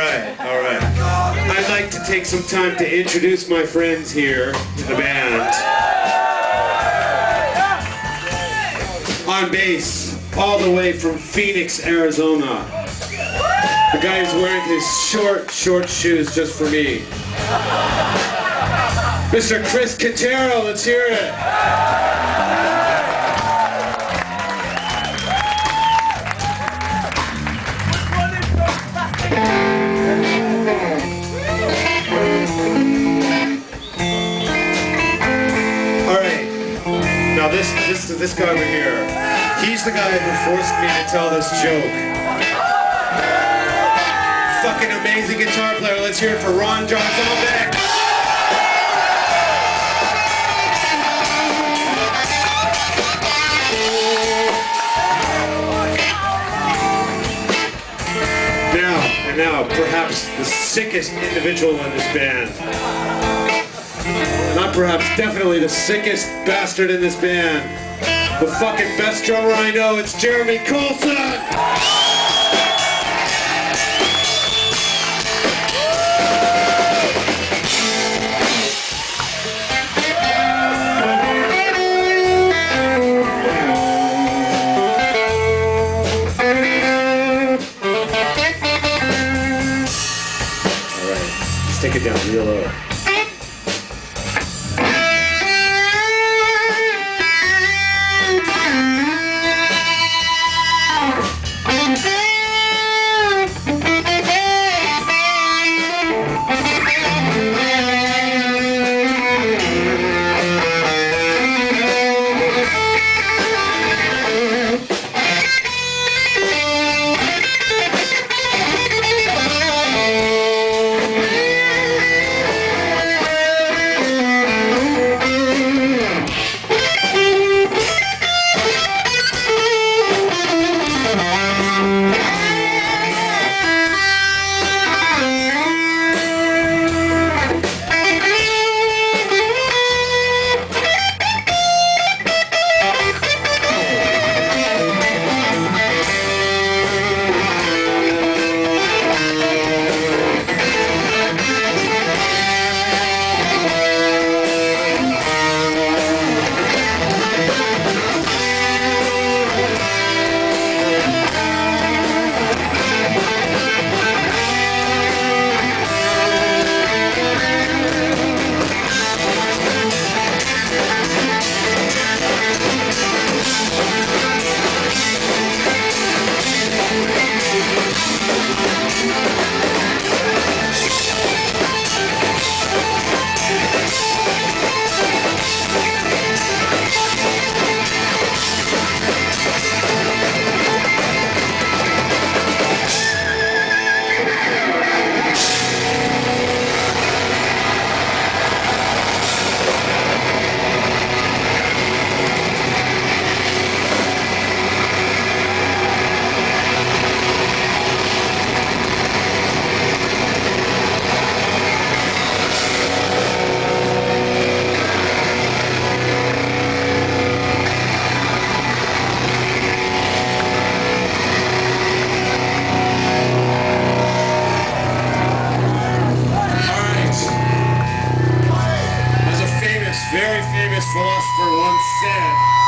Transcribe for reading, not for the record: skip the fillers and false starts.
all right. I'd like to take some time to introduce my friends here to the band. On bass, all the way from Phoenix, Arizona. The guy who's wearing his short shoes just for me. Mr. Chris Quintero, let's hear it. Now this guy over here, he's the guy who forced me to tell this joke. Fucking amazing guitar player. Let's hear it for Ron Johnson on back. Now, perhaps the sickest individual in this band. Not perhaps, definitely the sickest bastard in this band. The fucking best drummer I know, it's Jeremy Coulson! Alright, let's take it down real low. Very famous philosopher once said,